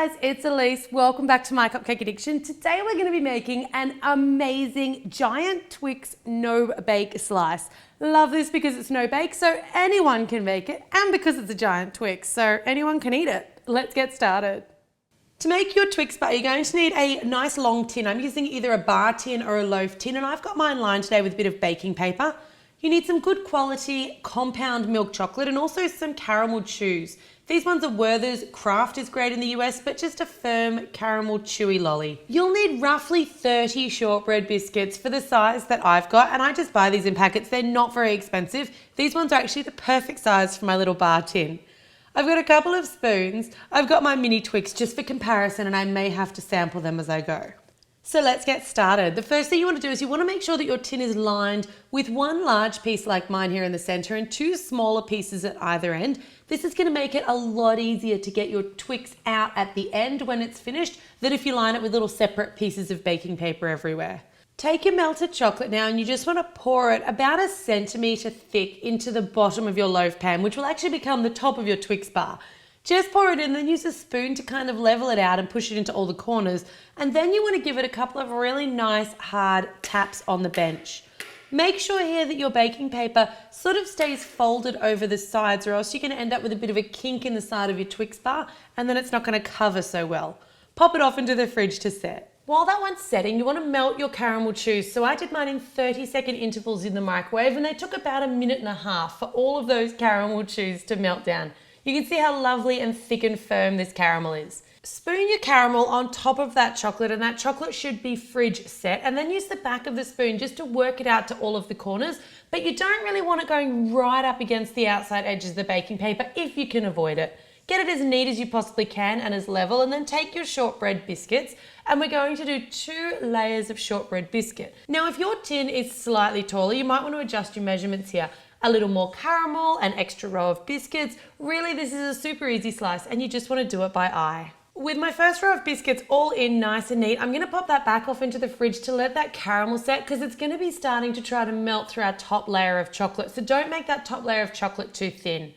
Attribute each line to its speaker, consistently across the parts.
Speaker 1: guys, it's Elise. Welcome back to My Cupcake Addiction. Today we're going to be making an amazing giant Twix no-bake slice. Love this because it's no-bake, so anyone can make it, and because it's a giant Twix, so anyone can eat it. Let's get started. To make your Twix bar, you're going to need a nice long tin. I'm using either a bar tin or a loaf tin, and I've got mine lined today with a bit of baking paper. You need some good quality compound milk chocolate and also some caramel chews. These ones are Werther's. Kraft is great in the US, but just a firm caramel chewy lolly. You'll need roughly 30 shortbread biscuits for the size that I've got, and I just buy these in packets. They're not very expensive. These ones are actually the perfect size for my little bar tin. I've got a couple of spoons. I've got my mini Twix just for comparison, and I may have to sample them as I go. So let's get started. The first thing you want to do is you want to make sure that your tin is lined with one large piece like mine here in the center and two smaller pieces at either end. This is going to make it a lot easier to get your Twix out at the end when it's finished than if you line it with little separate pieces of baking paper everywhere. Take your melted chocolate now and you just want to pour it about a centimeter thick into the bottom of your loaf pan, which will actually become the top of your Twix bar. Just pour it in, then use a spoon to kind of level it out and push it into all the corners. And then you want to give it a couple of really nice hard taps on the bench. Make sure here that your baking paper sort of stays folded over the sides, or else you're going to end up with a bit of a kink in the side of your Twix bar, and then it's not going to cover so well. Pop it off into the fridge to set. While that one's setting, you want to melt your caramel chews. So I did mine in 30-second intervals in the microwave, and they took about a minute and a half for all of those caramel chews to melt down. You can see how lovely and thick and firm this caramel is. Spoon your caramel on top of that chocolate, and that chocolate should be fridge set, and then use the back of the spoon just to work it out to all of the corners, but you don't really want it going right up against the outside edges of the baking paper if you can avoid it. Get it as neat as you possibly can and as level, and then take your shortbread biscuits, and we're going to do 2 layers of shortbread biscuit. Now if your tin is slightly taller, you might want to adjust your measurements here. A little more caramel, an extra row of biscuits. Really, this is a super easy slice and you just want to do it by eye. With my first row of biscuits all in nice and neat, I'm going to pop that back off into the fridge to let that caramel set, because it's going to be starting to try to melt through our top layer of chocolate. So don't make that top layer of chocolate too thin.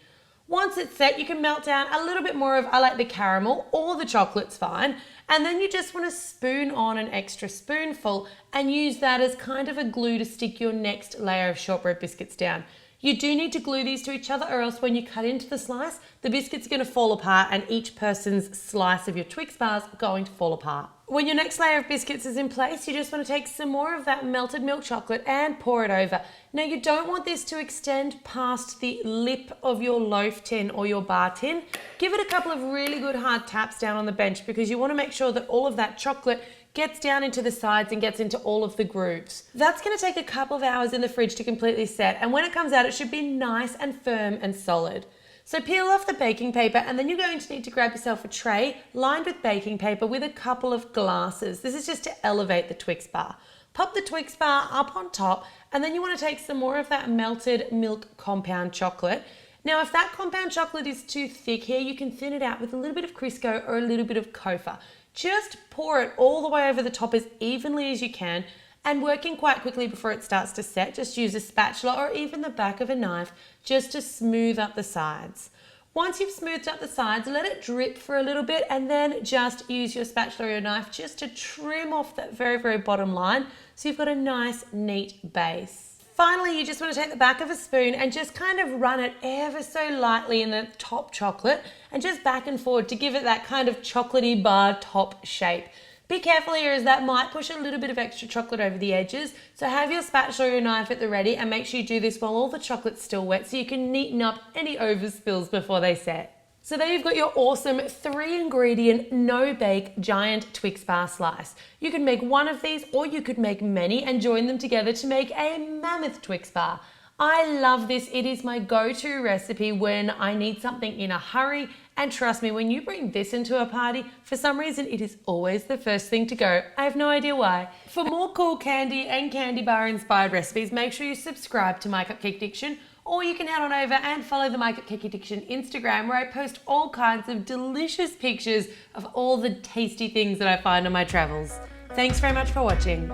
Speaker 1: Once it's set, you can melt down a little bit more of, I like the caramel, or the chocolate's fine. And then you just want to spoon on an extra spoonful and use that as kind of a glue to stick your next layer of shortbread biscuits down. You do need to glue these to each other, or else when you cut into the slice, the biscuit's going to fall apart and each person's slice of your Twix bars are going to fall apart. When your next layer of biscuits is in place, you just want to take some more of that melted milk chocolate and pour it over. Now you don't want this to extend past the lip of your loaf tin or your bar tin. Give it a couple of really good hard taps down on the bench, because you want to make sure that all of that chocolate gets down into the sides and gets into all of the grooves. That's going to take a couple of hours in the fridge to completely set, and when it comes out it should be nice and firm and solid. So peel off the baking paper, and then you're going to need to grab yourself a tray lined with baking paper with a couple of glasses. This is just to elevate the Twix bar. Pop the Twix bar up on top, and then you want to take some more of that melted milk compound chocolate. Now if that compound chocolate is too thick here, you can thin it out with a little bit of Crisco or a little bit of Kofa. Just pour it all the way over the top as evenly as you can, and working quite quickly before it starts to set. Just use a spatula or even the back of a knife just to smooth up the sides. Once you've smoothed up the sides, let it drip for a little bit, and then just use your spatula or your knife just to trim off that very, very bottom line so you've got a nice, neat base. Finally, you just want to take the back of a spoon and just kind of run it ever so lightly in the top chocolate and just back and forward to give it that kind of chocolatey bar top shape. Be careful here, as that might push a little bit of extra chocolate over the edges. So have your spatula or your knife at the ready, and make sure you do this while all the chocolate's still wet so you can neaten up any overspills before they set. So there you've got your awesome 3-ingredient, no-bake giant Twix bar slice. You can make one of these, or you could make many and join them together to make a mammoth Twix bar. I love this. It is my go-to recipe when I need something in a hurry. And trust me, when you bring this into a party, for some reason it is always the first thing to go. I have no idea why. For more cool candy and candy bar inspired recipes, make sure you subscribe to My Cupcake Addiction, or you can head on over and follow the My Cupcake Addiction Instagram, where I post all kinds of delicious pictures of all the tasty things that I find on my travels. Thanks very much for watching.